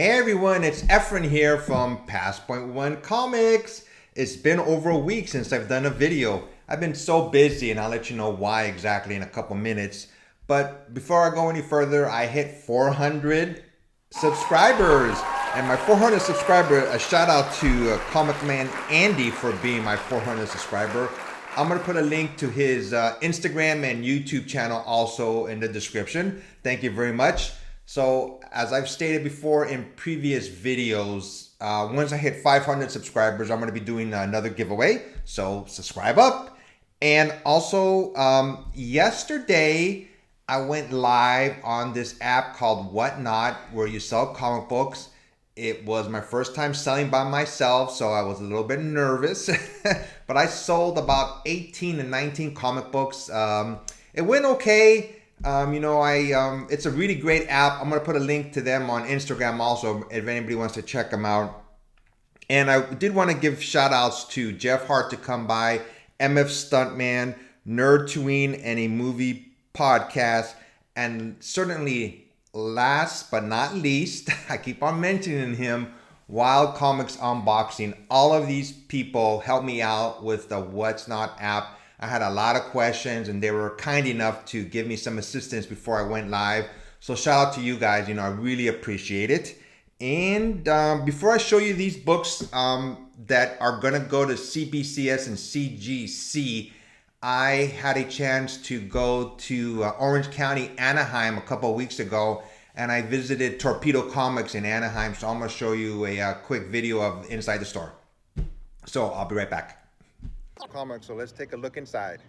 Hey everyone, it's Efren here from Past Point One Comics. It's been over a week since I've done a video. I've been so busy and I'll let you know why exactly in a couple minutes. But before I go any further, I hit 400 subscribers. And my 400 subscriber, a shout out to Comic Man Andy for being my 400 subscriber. I'm going to put a link to his Instagram and YouTube channel also in the description. Thank you very much. So as I've stated before in previous videos, once I hit 500 subscribers, I'm going to be doing another giveaway. So subscribe up. And also yesterday, I went live on this app called Whatnot where you sell comic books. It was my first time selling by myself, so I was a little bit nervous. But I sold about 18 to 19 comic books. It went okay. It's a really great app. I'm going to put a link to them on Instagram also if anybody wants to check them out. And I did want to give shout outs to Jeff Hart to come by, MF Stuntman, Nerd Tween, and a movie podcast. And certainly last but not least, I keep on mentioning him, Wild Comics Unboxing. All of these people helped me out with the What's Not app. I had a lot of questions and they were kind enough to give me some assistance before I went live. So shout out to you guys, I really appreciate it. And before I show you these books that are gonna go to CBCS and CGC, I had a chance to go to Orange County, Anaheim a couple of weeks ago, and I visited Torpedo Comics in Anaheim. So I'm gonna show you a quick video of inside the store. So I'll be right back. Comics, so let's take a look inside.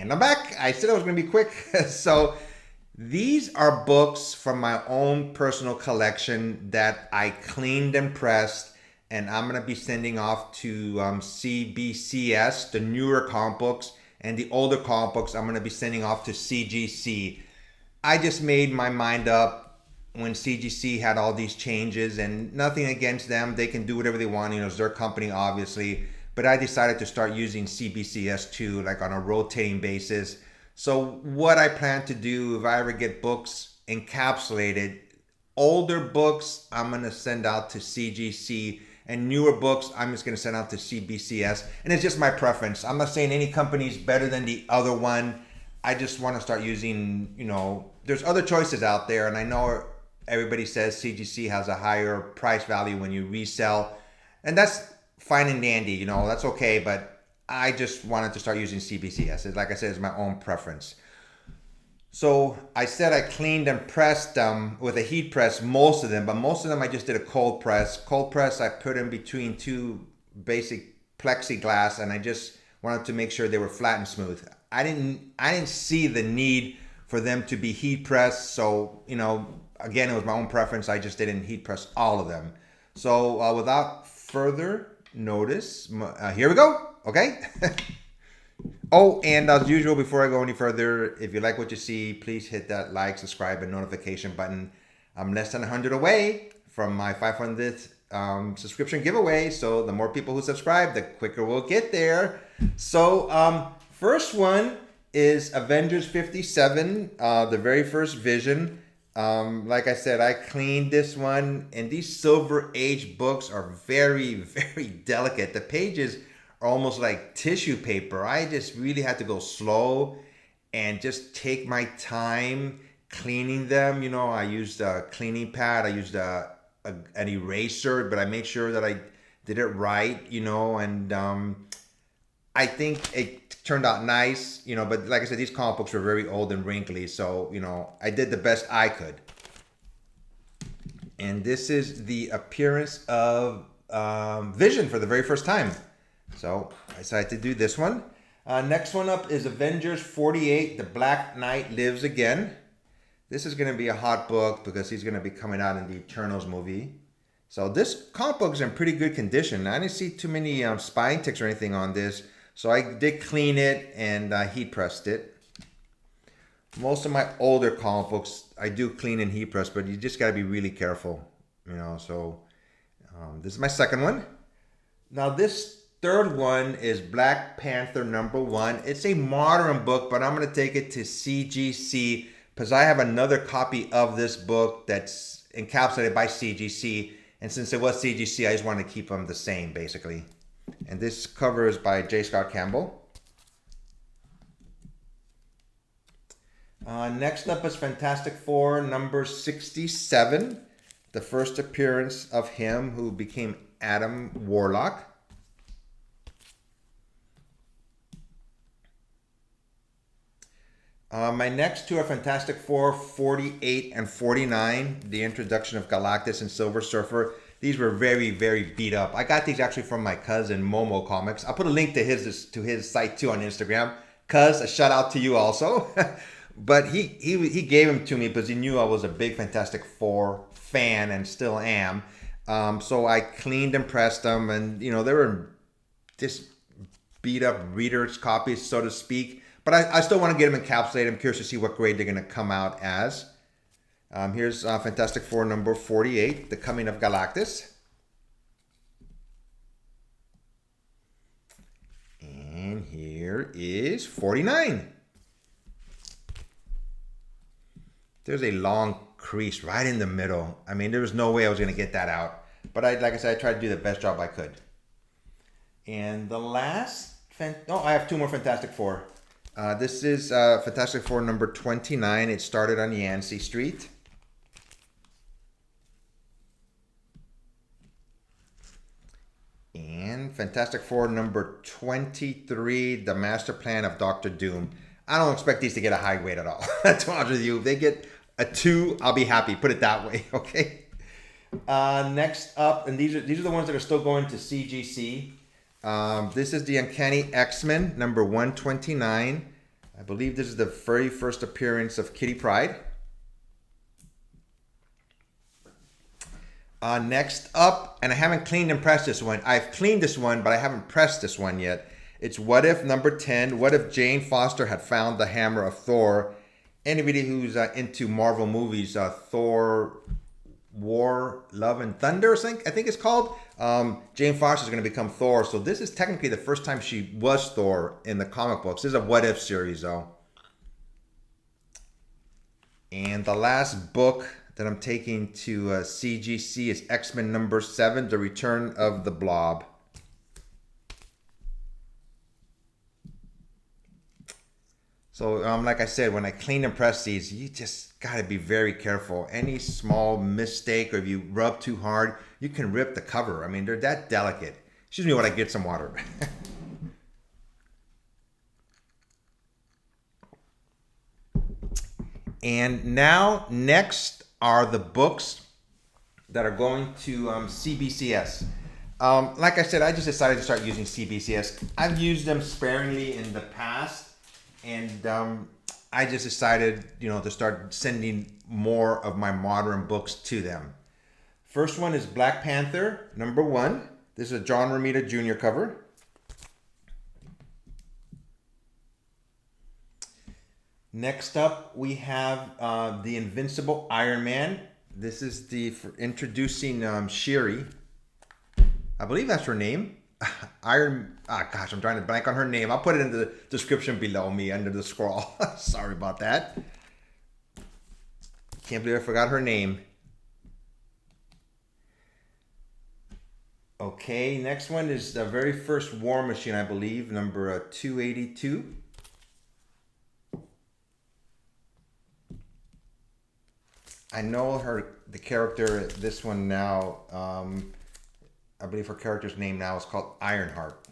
And I'm back. I said I was going to be quick. So these are books from my own personal collection that I cleaned and pressed, and I'm going to be sending off to CBCS, the newer comic books, and the older comic books I'm going to be sending off to CGC. I just made my mind up when CGC had all these changes, and nothing against them. They can do whatever they want. You know, it's their company, obviously. But I decided to start using CBCS too, like on a rotating basis. So what I plan to do if I ever get books encapsulated, older books I'm going to send out to CGC, and newer books I'm just going to send out to CBCS. And it's just my preference. I'm not saying any company is better than the other one. I just want to start using, you know, there's other choices out there, and I know everybody says CGC has a higher price value when you resell, and that's fine and dandy, you know, that's okay, but I just wanted to start using CBCS. Like I said, it's my own preference. So I said I cleaned and pressed them with a heat press, most of them, but most of them I just did a cold press. Cold press I put in between two basic plexiglass, and I just wanted to make sure they were flat and smooth. I didn't see the need for them to be heat pressed, so, you know, again, it was my own preference. I just didn't heat press all of them. So without further notice, here we go. Okay. Oh, and as usual, before I go any further, if you like what you see, please hit that like, subscribe, and notification button. I'm less than 100 away from my 500th subscription giveaway, so the more people who subscribe, the quicker we'll get there. So first one is Avengers 57, the very first Vision. Like I said, I cleaned this one, and these Silver Age books are very, very delicate. The pages are almost like tissue paper. I just really had to go slow and just take my time cleaning them. You know, I used a cleaning pad, I used an eraser, but I made sure that I did it right, you know, and I think it turned out nice, you know, but like I said, these comic books were very old and wrinkly, so, you know, I did the best I could. And this is the appearance of Vision for the very first time. So I decided to do this one. Next one up is Avengers 48, The Black Knight Lives Again. This is going to be a hot book because he's going to be coming out in the Eternals movie. So this comic book is in pretty good condition. I didn't see too many spine ticks or anything on this. So I did clean it and heat pressed it. Most of my older comic books, I do clean and heat press, but you just got to be really careful, you know. So this is my second one. Now this third one is Black Panther #1. It's a modern book, but I'm going to take it to CGC because I have another copy of this book that's encapsulated by CGC. And since it was CGC, I just wanted to keep them the same, basically. And this cover is by J. Scott Campbell. Next up is Fantastic Four #67. The first appearance of him, who became Adam Warlock. My next two are Fantastic Four 48 and 49. The introduction of Galactus and Silver Surfer. These were very, very beat up. I got these actually from my cousin Momo Comics. I'll put a link to his site too on Instagram. Cuz, a shout out to you also. But he gave them to me because he knew I was a big Fantastic Four fan and still am. So I cleaned and pressed them, and you know, they were just beat up readers copies, so to speak. But I still want to get them encapsulated. I'm curious to see what grade they're going to come out as. Here's Fantastic Four #48, The Coming of Galactus. And here is 49. There's a long crease right in the middle. I mean, there was no way I was going to get that out. But like I said, I tried to do the best job I could. And the last... I have two more Fantastic Four. This is Fantastic Four #29. It started on Yancey Street. And Fantastic Four #23, The Master Plan of Dr. Doom. I don't expect these to get a high grade at all. To be honest with you, if they get a 2, I'll be happy. Put it that way, okay? Next up, and these are the ones that are still going to CGC. This is the Uncanny X-Men #129. I believe this is the very first appearance of Kitty Pryde. Next up, and I haven't cleaned and pressed this one. I've cleaned this one, but I haven't pressed this one yet. It's What If number 10. What if Jane Foster had found the hammer of Thor? Anybody who's into Marvel movies, Thor, War, Love, and Thunder, I think it's called. Jane Foster is going to become Thor. So this is technically the first time she was Thor in the comic books. This is a What If series, though. And the last book that I'm taking to CGC is X-Men number 7, The Return of the Blob. So like I said, when I clean and press these, you just got to be very careful. Any small mistake, or if you rub too hard, you can rip the cover. I mean, they're that delicate. Excuse me while I get some water. And now, next are the books that are going to CBCS. Like I said, I just decided to start using CBCS. I've used them sparingly in the past, and I just decided, to start sending more of my modern books to them. First one is Black Panther, number 1. This is a John Romita Jr. cover. Next up, we have the Invincible Iron Man. This is for introducing Shuri. I believe that's her name. I'm trying to blank on her name. I'll put it in the description below me under the scroll. Sorry about that. Can't believe I forgot her name. Okay, next one is the very first War Machine, I believe, number 282. I know the character, this one now, I believe her character's name now is called Ironheart.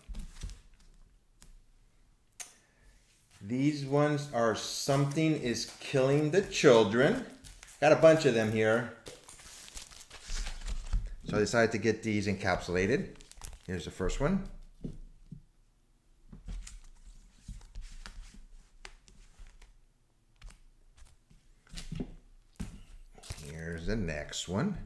These ones are Something is Killing the Children. Got a bunch of them here. So I decided to get these encapsulated. Here's the first one. Here's the next one.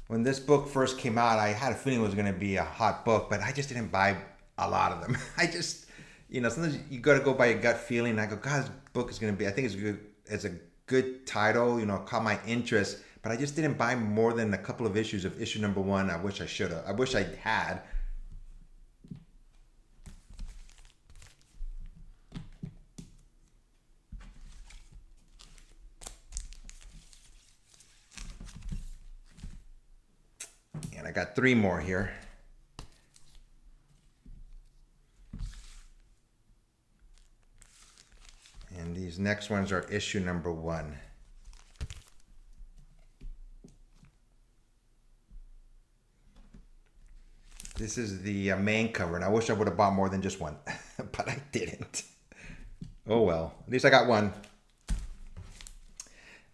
When this book first came out, I had a feeling it was going to be a hot book, but I just didn't buy a lot of them. I just, sometimes you got to go by your gut feeling. I go, God, this book is going to be, I think it's good. It's a good title, caught my interest, but I just didn't buy more than a couple of issues of issue number 1. I wish I should have. I wish I had. And I got 3 more here. And these next ones are issue number 1. This is the main cover, and I wish I would have bought more than just one, but I didn't. Oh well, at least I got one.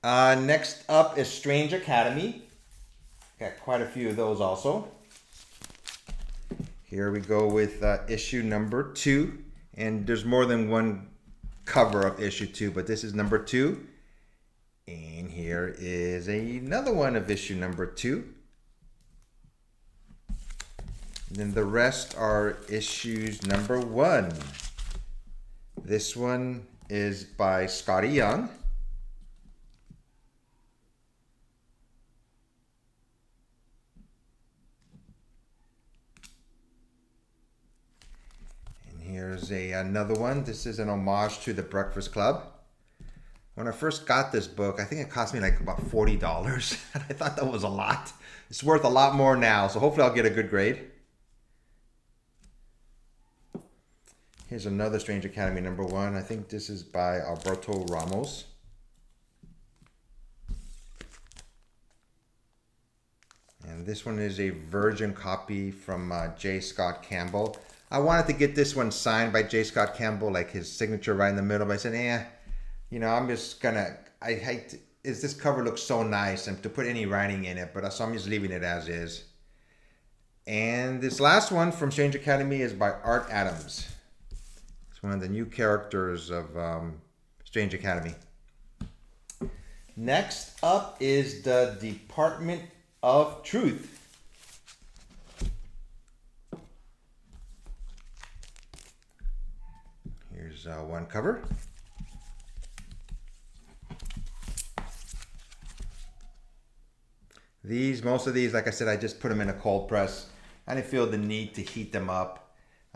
Next up is Strange Academy. Got quite a few of those also. Here we go with issue number 2, and there's more than one cover of issue 2, but this is number 2. And here is another one of issue number 2. And then the rest are issues number 1. This one is by Scotty Young. And here's another one. This is an homage to The Breakfast Club. When I first got this book, I think it cost me like about $40. And I thought that was a lot. It's worth a lot more now, so hopefully I'll get a good grade. Here's another Strange Academy number 1. I think this is by Alberto Ramos. And this one is a virgin copy from J. Scott Campbell. I wanted to get this one signed by J. Scott Campbell, like his signature right in the middle, but I said, I'm just gonna, this cover looks so nice, and to put any writing in it, but so I'm just leaving it as is. And this last one from Strange Academy is by Art Adams. It's one of the new characters of Strange Academy. Next up is the Department of Truth. Here's one cover. Most of these, like I said, I just put them in a cold press. I didn't feel the need to heat them up.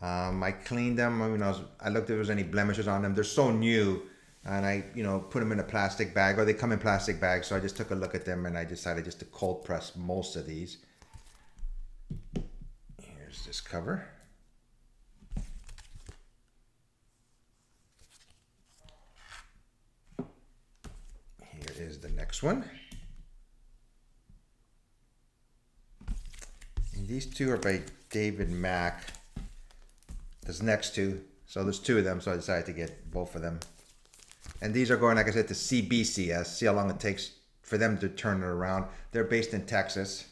I cleaned them. I looked if there was any blemishes on them. They're so new, and I, put them in a plastic bag, or they come in plastic bags. So I just took a look at them, and I decided just to cold press most of these. Here's this cover. Here is the next one. And these two are by David Mack. There's next two. So there's two of them, so I decided to get both of them. And these are going, like I said, to CBCS. See how long it takes for them to turn it around. They're based in Texas.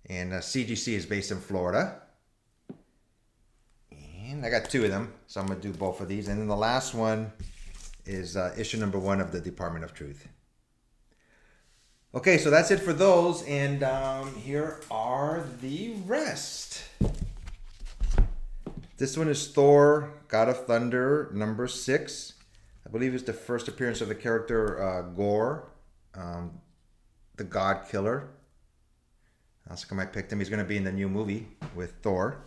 And CGC is based in Florida. And I got two of them, so I'm going to do both of these. And then the last one is issue number 1 of the Department of Truth. Okay, so that's it for those. And here are the rest. This one is Thor, God of Thunder, number 6. I believe it's the first appearance of the character Gore, the God Killer. That's how come I picked him. He's going to be in the new movie with Thor.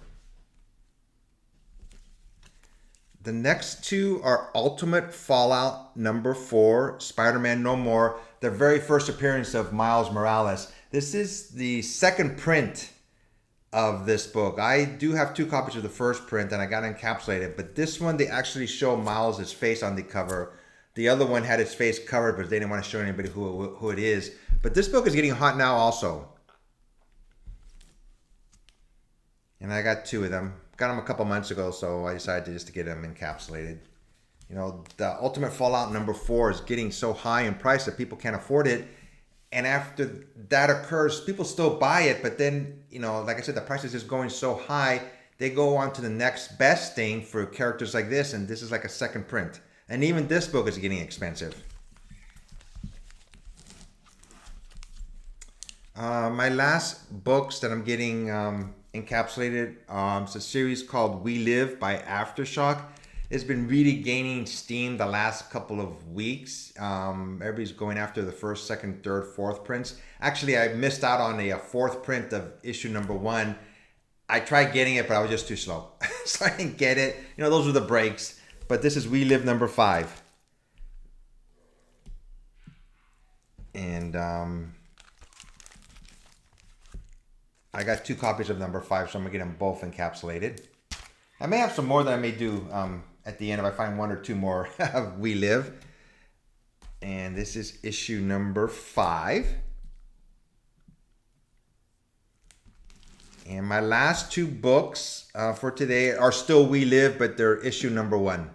The next two are Ultimate Fallout number 4, Spider-Man No More, the very first appearance of Miles Morales. This is the second print of this book. I do have 2 copies of the first print, and I got it encapsulated, but this one they actually show Miles' face on the cover. The other one had his face covered, but they didn't want to show anybody who it is. But this book is getting hot now also. And I got 2 of them. Got them a couple months ago, so I decided just to get them encapsulated. The Ultimate Fallout number 4 is getting so high in price that people can't afford it. And after that occurs, people still buy it, but then, like I said, the price is just going so high, they go on to the next best thing for characters like this, and this is like a second print. And even this book is getting expensive. My last books that I'm getting encapsulated, it's a series called We Live by Aftershock. It's been really gaining steam the last couple of weeks. Everybody's going after the first, second, third, fourth prints. Actually, I missed out on a 4th print of issue number 1. I tried getting it, but I was just too slow. So I didn't get it. Those were the breaks. But this is We Live number 5. And I got 2 copies of number 5, so I'm going to get them both encapsulated. I may have some more that I may do at the end if I find 1 or 2 more of We Live. And this is issue number 5. And my last 2 books for today are still We Live, but they're issue number 1.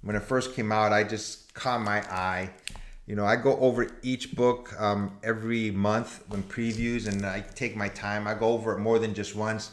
When it first came out, I just caught my eye. I go over each book every month when previews, and I take my time. I go over it more than just once.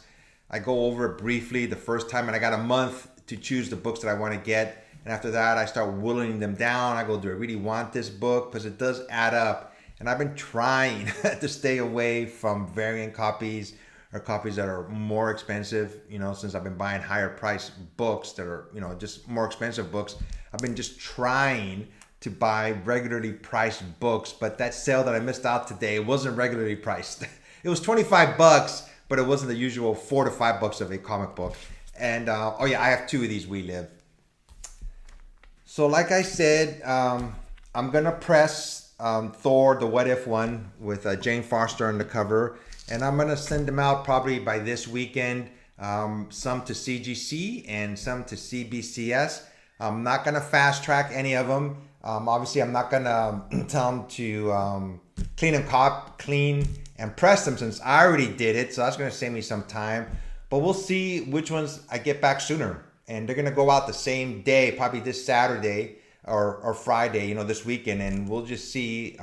I go over it briefly the first time, and I got a month to choose the books that I want to get. And after that, I start whittling them down. I go, do I really want this book? Because it does add up. And I've been trying to stay away from variant copies or copies that are more expensive, since I've been buying higher price books that are, just more expensive books. I've been just trying to buy regularly priced books, but that sale that I missed out today wasn't regularly priced. It was $25, but it wasn't the usual $4 to $5 of a comic book. And I have 2 of these We Live. So like I said, I'm gonna press Thor, the What If one with Jane Foster on the cover, and I'm gonna send them out probably by this weekend. Some to CGC and some to CBCS. I'm not gonna fast track any of them. Obviously, I'm not gonna tell them to clean and press them since I already did it. So that's gonna save me some time. But we'll see which ones I get back sooner. And they're gonna go out the same day, probably this Saturday or Friday, this weekend. And we'll just see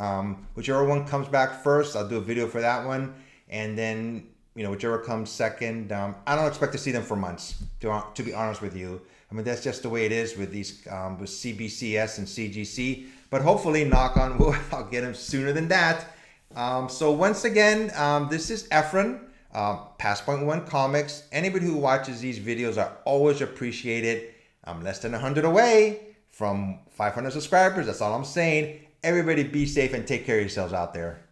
whichever one comes back first. I'll do a video for that one. And then, whichever comes second. I don't expect to see them for months, to be honest with you. I mean, that's just the way it is with these with CBCS and CGC. But hopefully, knock on wood, I'll get him sooner than that. So once again, this is Efren, Past Point One Comics. Anybody who watches these videos, I always appreciate it. I'm less than 100 away from 500 subscribers. That's all I'm saying. Everybody be safe and take care of yourselves out there.